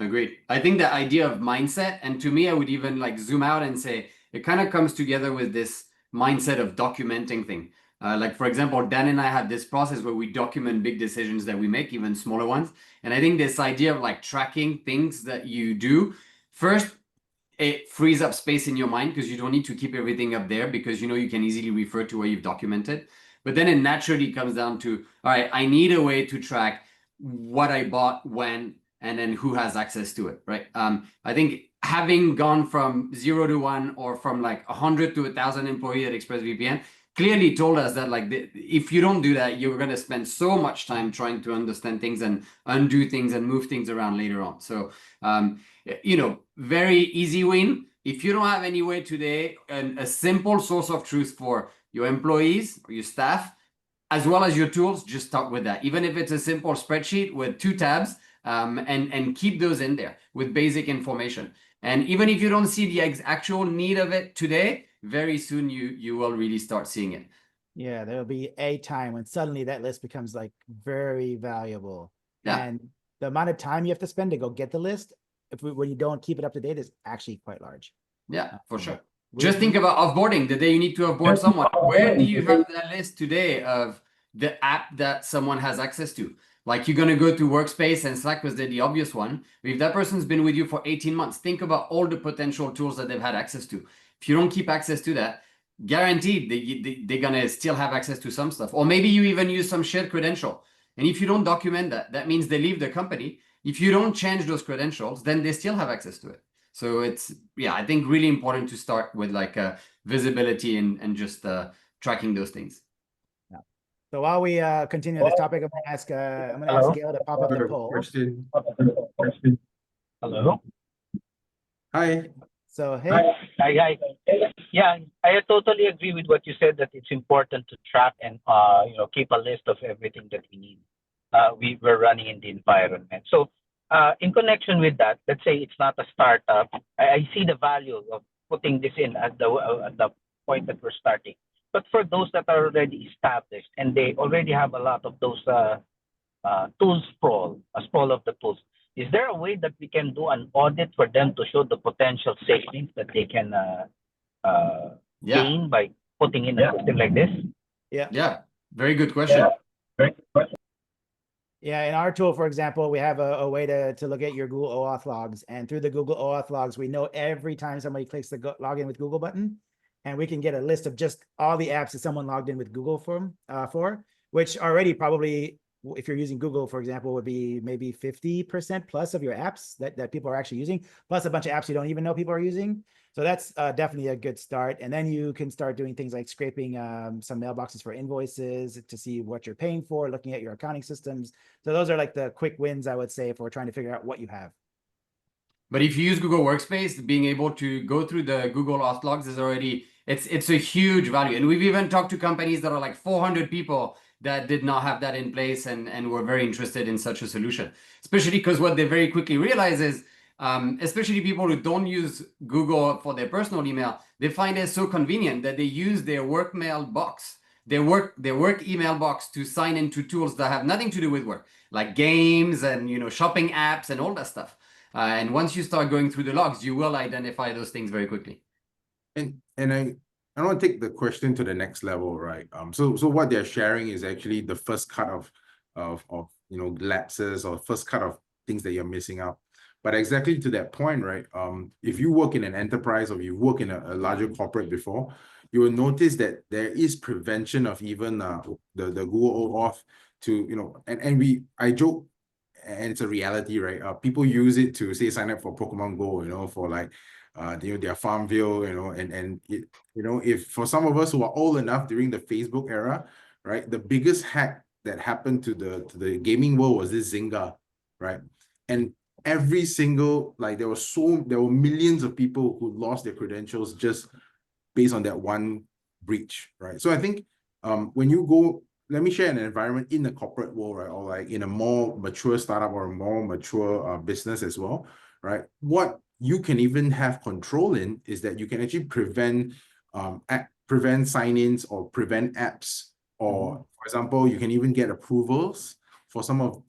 Agreed. I think the idea of mindset, and to me, I would even like zoom out and say, it kind of comes together with this mindset of documenting thing. Like, for example, Dan and I have this process where we document big decisions that we make, even smaller ones. And I think this idea of like tracking things that you do First, it frees up space in your mind because you don't need to keep everything up there because you can easily refer to where you've documented. But then it naturally comes down to, all right, I need a way to track what I bought, when, and then who has access to it, right? I think having gone from 0 to 1 or from like 100 to 1,000 employees at ExpressVPN clearly told us that like if you don't do that, you're going to spend so much time trying to understand things and undo things and move things around later on. So, very easy win. If you don't have any way today, and a simple source of truth for your employees or your staff, as well as your tools, just start with that. Even if it's a simple spreadsheet with 2 tabs, and keep those in there with basic information. And even if you don't see the actual need of it today, very soon you will really start seeing it. Yeah, there'll be a time when suddenly that list becomes like very valuable. Yeah. And the amount of time you have to spend to go get the list, when you don't keep it up to date, is actually quite large. Yeah, for sure. We- Just think about offboarding. The day you need to offboard someone, where do you have that list today of the app that someone has access to? Like you're going to go to Workspace and Slack was the obvious one. If that person's been with you for 18 months, think about all the potential tools that they've had access to. If you don't keep access to that, guaranteed they're going to still have access to some stuff. Or maybe you even use some shared credential. And if you don't document that, that means they leave the company. If you don't change those credentials, then they still have access to it. So it's, I think really important to start with like visibility and just tracking those things. So while we continue this topic, I'm going to ask Gail to pop up the poll. Question. Hello. Hi. So, hey, Hi. Yeah, I totally agree with what you said, that it's important to track and keep a list of everything that we need. We're running in the environment. So in connection with that, let's say it's not a startup. I see the value of putting this in at the point that we're starting. But for those that are already established and they already have a lot of those tools sprawl of the tools, is there a way that we can do an audit for them to show the potential savings that they can gain by putting in a system like this? Yeah, very good question. Yeah, in our tool, for example, we have a way to look at your Google OAuth logs. And through the Google OAuth logs, we know every time somebody clicks the login with Google button. And we can get a list of just all the apps that someone logged in with Google for, which already probably, if you're using Google, for example, would be maybe 50% plus of your apps that people are actually using, plus a bunch of apps you don't even know people are using. So that's definitely a good start. And then you can start doing things like scraping some mailboxes for invoices to see what you're paying for, looking at your accounting systems. So those are like the quick wins, I would say, if we're trying to figure out what you have. But if you use Google Workspace, being able to go through the Google Auth logs is already, it's a huge value. And we've even talked to companies that are like 400 people that did not have that in place and were very interested in such a solution. Especially because what they very quickly realize is, especially people who don't use Google for their personal email, they find it so convenient that they use their work mail box, their work email box to sign into tools that have nothing to do with work, like games and shopping apps and all that stuff. And once you start going through the logs, you will identify those things very quickly. And I want to take the question to the next level, right? So what they're sharing is actually the first cut of lapses or first cut of things that you're missing out. But exactly to that point, right? If you work in an enterprise or you work in a larger corporate before, you will notice that there is prevention of even the Google OAuth to I joke. And it's a reality, right? People use it to say sign up for Pokemon Go, for like, their Farmville, and it, if for some of us who are old enough during the Facebook era, right, the biggest hack that happened to the gaming world was this Zynga, right? And every single there were millions of people who lost their credentials just based on that one breach, right? So I think when you go. Let me share an environment in the corporate world, right? Or like in a more mature startup or a more mature business as well, right? What you can even have control in is that you can actually prevent sign-ins or prevent apps. Or for example, you can even get approvals for some of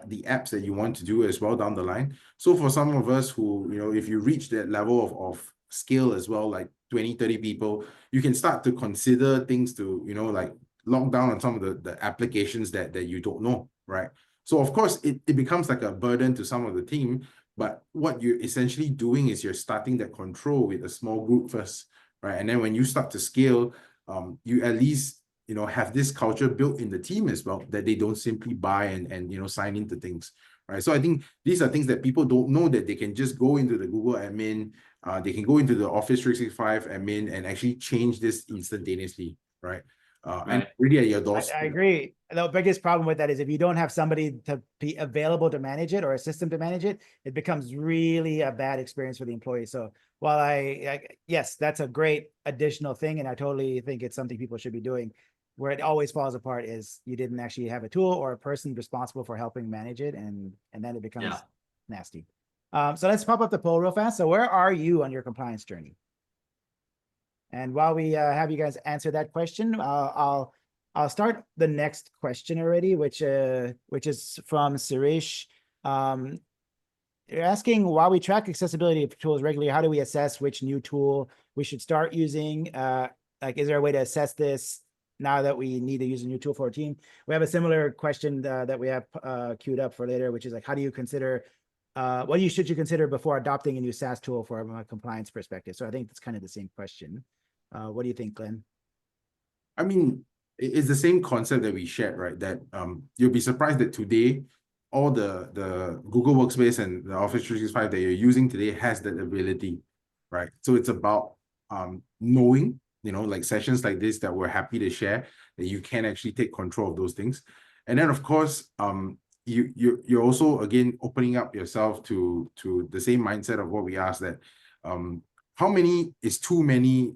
the apps that you want to do as well down the line. So for some of us who, if you reach that level of scale as well, like 20, 30 people, you can start to consider things to, like lock down on some of the applications that you don't know, right? So of course, it becomes like a burden to some of the team, But what you're essentially doing is you're starting that control with a small group first, right? And then when you start to scale, you at least, have this culture built in the team as well, that they don't simply buy and sign into things, right? So I think these are things that people don't know, that they can just go into the Google admin, they can go into the Office 365 admin and actually change this instantaneously, right? And Right. really at your doorstep. I agree. The biggest problem with that is if you don't have somebody to be available to manage it or a system to manage it, it becomes really a bad experience for the employee. So while yes, that's a great additional thing, and I totally think it's something people should be doing. Where it always falls apart is you didn't actually have a tool or a person responsible for helping manage it, and then it becomes nasty. So let's pop up the poll real fast. So where are you on your compliance journey? And while we have you guys answer that question, I'll start the next question already, which is from Suresh. You're asking, while we track accessibility of tools regularly, how do we assess which new tool we should start using? Like, is there a way to assess this now that we need to use a new tool for our team? We have a similar question that we have queued up for later, which is like, how do you consider, what should you consider before adopting a new SaaS tool from a compliance perspective? So I think it's kind of the same question. What do you think, Glenn? I mean, it's the same concept that we shared, right? That you'll be surprised that today, all the Google Workspace and the Office 365 that you're using today has that ability, right? So it's about knowing, like sessions like this that we're happy to share, that you can actually take control of those things. And then, of course, you're also, again, opening up yourself to the same mindset of what we asked, that how many is too many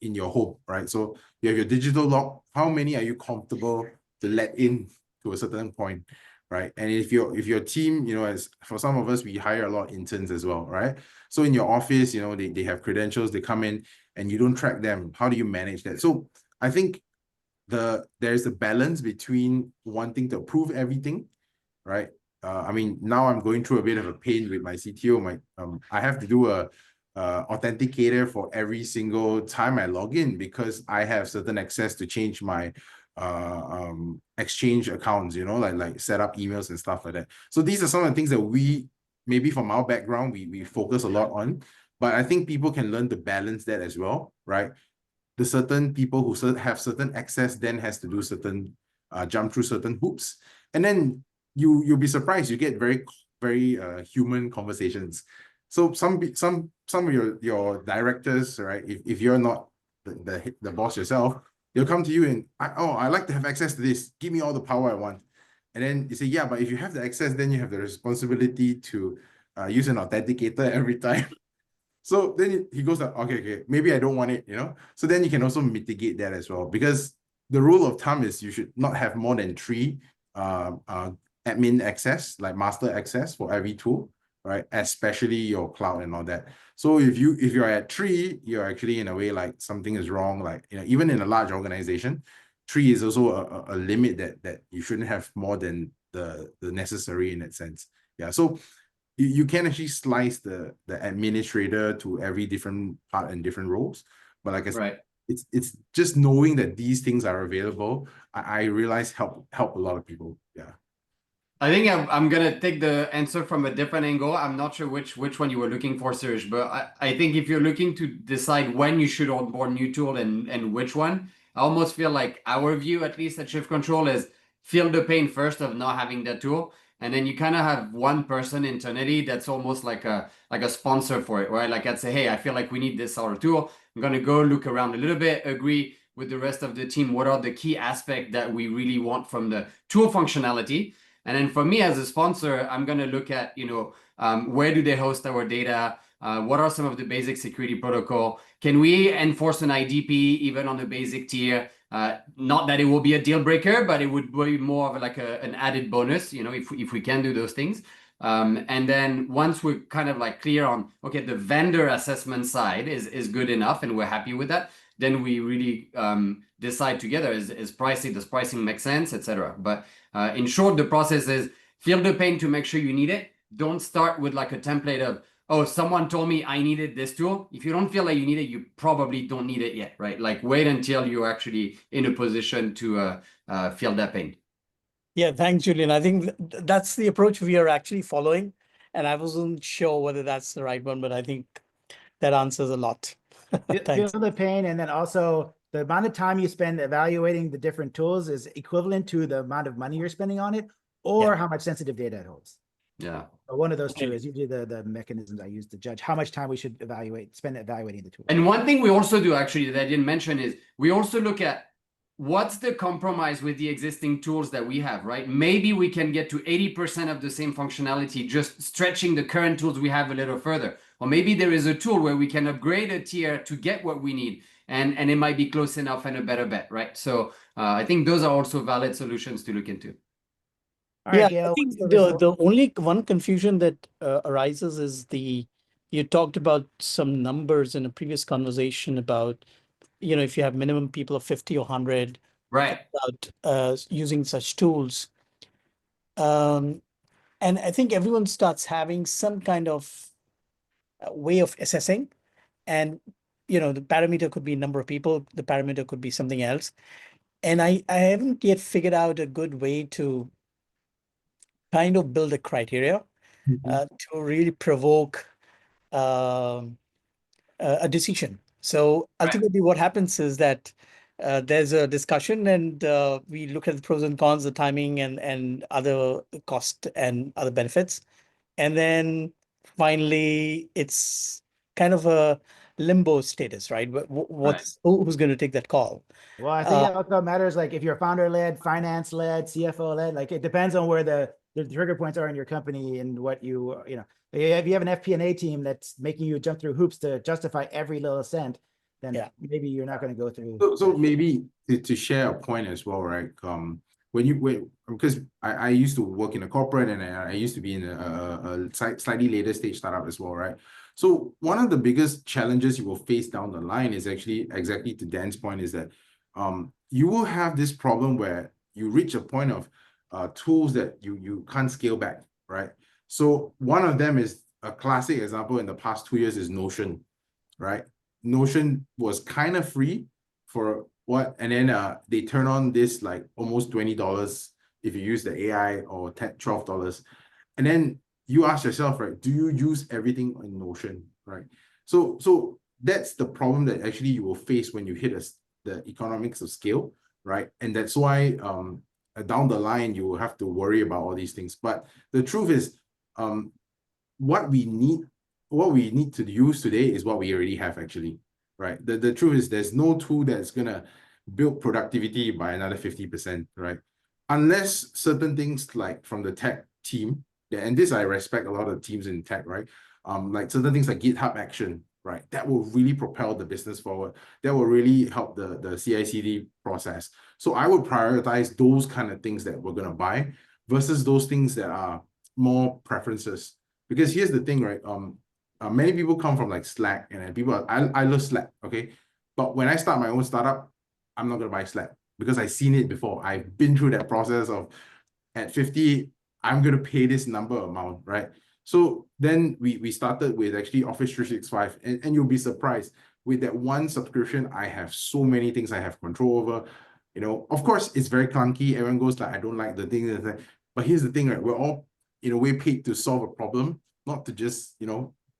in your home, right? So you have your digital lock. How many are you comfortable to let in to a certain point, right? And if your team, as for some of us, we hire a lot of interns as well, right? So in your office, they have credentials, they come in and you don't track them. How do you manage that? So I think there's a balance between wanting to approve everything, right? I mean, now I'm going through a bit of a pain with my CTO. I have to do a authenticator for every single time I log in, because I have certain access to change my Exchange accounts, like set up emails and stuff like that. So these are some of the things that we, maybe from our background, we focus a lot on, but I think people can learn to balance that as well, right? The certain people who have certain access then has to do certain, jump through certain hoops. And then you'll be surprised, you get very, very human conversations. So some of your directors, right? If you're not the boss yourself, they'll come to you and I like to have access to this. Give me all the power I want. And then you say, yeah, but if you have the access, then you have the responsibility to use an authenticator every time. So then he goes like, okay, maybe I don't want it, So then you can also mitigate that as well, because the rule of thumb is you should not have more than 3 admin access, like master access for every tool, right? Especially your cloud and all that. So if you're at 3, you're actually in a way like something is wrong. Like, even in a large organization, 3 is also a limit that you shouldn't have more than the necessary in that sense. Yeah. So you can actually slice the administrator to every different part and different roles. But like I said, it's just knowing that these things are available. I realize help a lot of people. Yeah. I think I'm gonna take the answer from a different angle. I'm not sure which one you were looking for, Serge, but I think if you're looking to decide when you should onboard new tool and which one, I almost feel like our view, at least at ShiftControl, is feel the pain first of not having that tool, and then you kind of have one person internally that's almost like a sponsor for it, right? Like I'd say, hey, I feel like we need this sort of tool. I'm gonna go look around a little bit, agree with the rest of the team what are the key aspects that we really want from the tool functionality. And then for me as a sponsor, I'm going to look at, where do they host our data? What are some of the basic security protocol? Can we enforce an IDP even on the basic tier? Not that it will be a deal breaker, but it would be more of like an added bonus, if we can do those things. And then once we're kind of like clear on, okay, the vendor assessment side is good enough and we're happy with that, then we really decide together, does pricing make sense, etc. But in short, the process is feel the pain to make sure you need it. Don't start with like a template of, oh, someone told me I needed this tool. If you don't feel like you need it, you probably don't need it yet, right? Like wait until you're actually in a position to feel that pain. Yeah, thanks, Julian. I think that's the approach we are actually following. and I wasn't sure whether that's the right one, but I think that answers a lot. Feel Thanks. the pain, and then also the amount of time you spend evaluating the different tools is equivalent to the amount of money you're spending on it, or how much sensitive data it holds. Yeah. Or one of those two Right. is usually the mechanisms I use to judge how much time we should spend evaluating the tool. And one thing we also do actually that I didn't mention is we also look at what's the compromise with the existing tools that we have, right? Maybe we can get to 80% of the same functionality, just stretching the current tools we have a little further. Or maybe there is a tool where we can upgrade a tier to get what we need. And it might be close enough and a better bet, right? So I think those are also valid solutions to look into. All right, Yeah, Gail, I think what's the result? the only one confusion that arises is you talked about some numbers in a previous conversation about, if you have minimum people of 50 or 100, Right. about using such tools. And I think everyone starts having some kind of way of assessing, and the parameter could be number of people, the parameter could be something else. And I haven't yet figured out a good way to kind of build a criteria to really provoke a decision. So ultimately what happens is that there's a discussion, and we look at the pros and cons, the timing and other cost and other benefits. And then finally it's kind of a limbo status, right? Who's going to take that call? Well, I think it also matters, like if you're founder-led, finance-led, CFO-led, like it depends on where the trigger points are in your company and what if you have an FP&A team that's making you jump through hoops to justify every little cent, then maybe you're not going to go through. So maybe to share a point as well, right? Because I used to work in a corporate, and I used to be in a slightly later stage startup as well, right? So one of the biggest challenges you will face down the line is actually exactly to Dan's point, is that you will have this problem where you reach a point of tools that you can't scale back, right? So one of them is a classic example in the past 2 years is Notion, right? Notion was kind of free for what, and then they turn on this like almost $20 if you use the AI, or $12. And then you ask yourself, right, do you use everything in Notion, right? So that's the problem that actually you will face when you hit the economics of scale, right? And that's why down the line you will have to worry about all these things. But the truth is, what we need to use today is what we already have, actually, right? The truth is there's no tool that's gonna build productivity by another 50%, right? Unless certain things like from the tech team, and this I respect a lot of teams in tech, right? Like certain things like GitHub Action, right? That will really propel the business forward. That will really help the CI/CD process. So I would prioritize those kind of things that we're gonna buy versus those things that are more preferences. Because here's the thing, right? Many people come from like Slack, and people I love Slack, okay? But when I start my own startup, I'm not gonna buy Slack because I've seen it before. I've been through that process of at 50, I'm gonna pay this number amount, right? So then we started with actually Office 365, and you'll be surprised. With that one subscription, I have so many things I have control over. Of course, it's very clunky. Everyone goes like, I don't like the thing. But here's the thing, right? We're all in a way paid to solve a problem, not to just,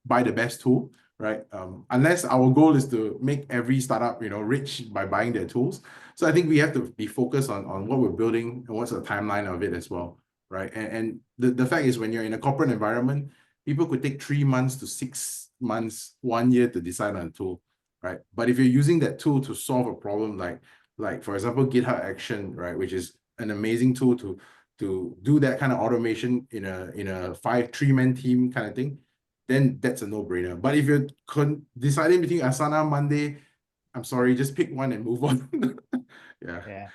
buy the best tool, right? Unless our goal is to make every startup, rich by buying their tools. So I think we have to be focused on what we're building and what's the timeline of it as well, right? And the fact is, when you're in a corporate environment, people could take 3 months to 6 months, 1 year to decide on a tool, right? But if you're using that tool to solve a problem, like for example, GitHub Action, right, which is an amazing tool to do that kind of automation in a 3-man team kind of thing, then that's a no-brainer. But if you're deciding between Asana, Monday, I'm sorry, just pick one and move on. Yeah.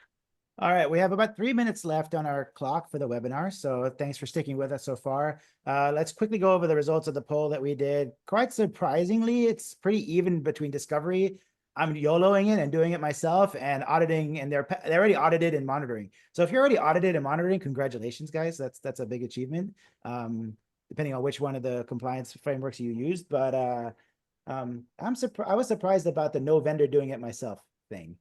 All right, we have about 3 minutes left on our clock for the webinar, so thanks for sticking with us so far. Let's quickly go over the results of the poll that we did. Quite surprisingly, it's pretty even between discovery. I'm YOLOing it and doing it myself, and auditing, and they're already audited and monitoring. So if you're already audited and monitoring, congratulations, guys. That's a big achievement, depending on which one of the compliance frameworks you used. But I was surprised about the no vendor doing it myself thing.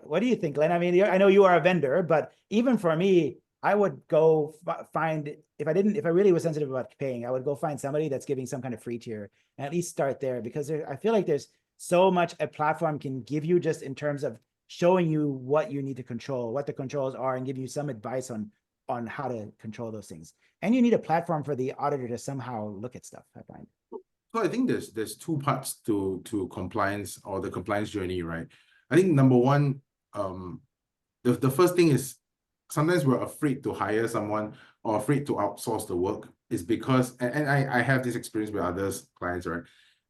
What do you think, Glenn? I mean, I know you are a vendor, but even for me, I would go find, if I really was sensitive about paying, I would go find somebody that's giving some kind of free tier and at least start there, because I feel like there's so much a platform can give you just in terms of showing you what you need to control, what the controls are, and give you some advice on how to control those things. And you need a platform for the auditor to somehow look at stuff, I find. So I think there's two parts to compliance, or the compliance journey, right? I think number one, the first thing is sometimes we're afraid to hire someone or afraid to outsource the work, is because, and I have this experience with others, clients, right?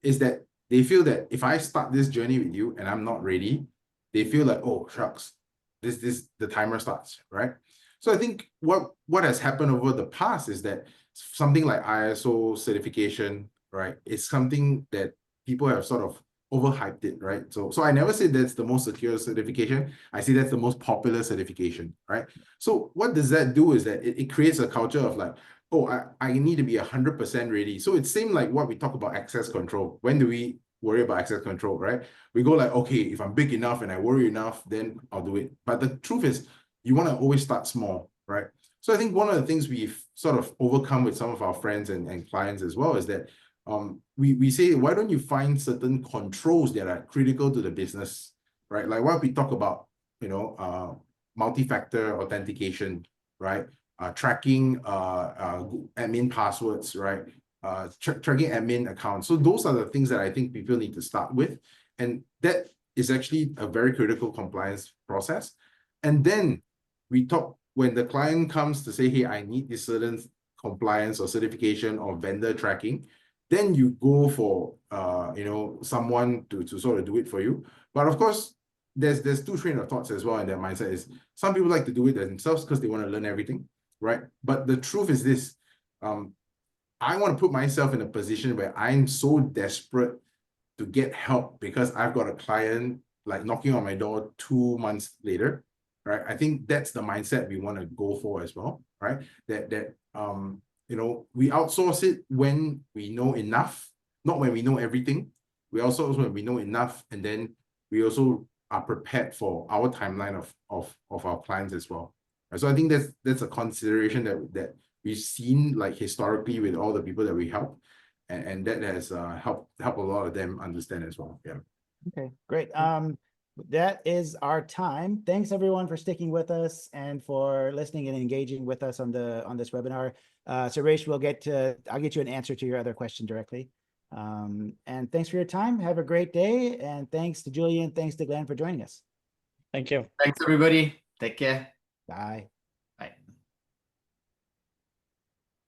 Is that they feel that if I start this journey with you and I'm not ready, they feel like, oh shucks, the timer starts, right? So I think what has happened over the past is that something like ISO certification, right, is something that people have sort of overhyped it, right? So I never say that's the most secure certification. I say that's the most popular certification, right? So what does that do is that it creates a culture of like, oh, I need to be 100% ready. So it's same like what we talk about access control. When do we worry about access control, right? We go like, okay, if I'm big enough and I worry enough, then I'll do it. But the truth is, you want to always start small, right? So I think one of the things we've sort of overcome with some of our friends and clients as well is that we say, why don't you find certain controls that are critical to the business, right? Like what we talk about, multi-factor authentication, right? Tracking admin passwords, right? Tracking admin accounts. So those are the things that I think people need to start with. And that is actually a very critical compliance process. And then we talk, when the client comes to say, hey, I need this certain compliance or certification or vendor tracking, then you go for someone to sort of do it for you. But of course, there's two train of thoughts as well in their mindset. Is some people like to do it themselves because they want to learn everything, right? But the truth is this, I want to put myself in a position where I'm so desperate to get help because I've got a client like knocking on my door 2 months later, right? I think that's the mindset we want to go for as well, right? That we outsource it when we know enough, not when we know everything. We outsource when we know enough, and then we also are prepared for our timeline of our clients as well. So I think that's a consideration that we've seen like historically with all the people that we help, and that has helped a lot of them understand as well. Yeah. Okay, great. That is our time. Thanks everyone for sticking with us and for listening and engaging with us on this webinar. Suresh, I'll get you an answer to your other question directly. And thanks for your time. Have a great day. And thanks to Julian. Thanks to Glenn for joining us. Thank you. Thanks, everybody. Take care. Bye.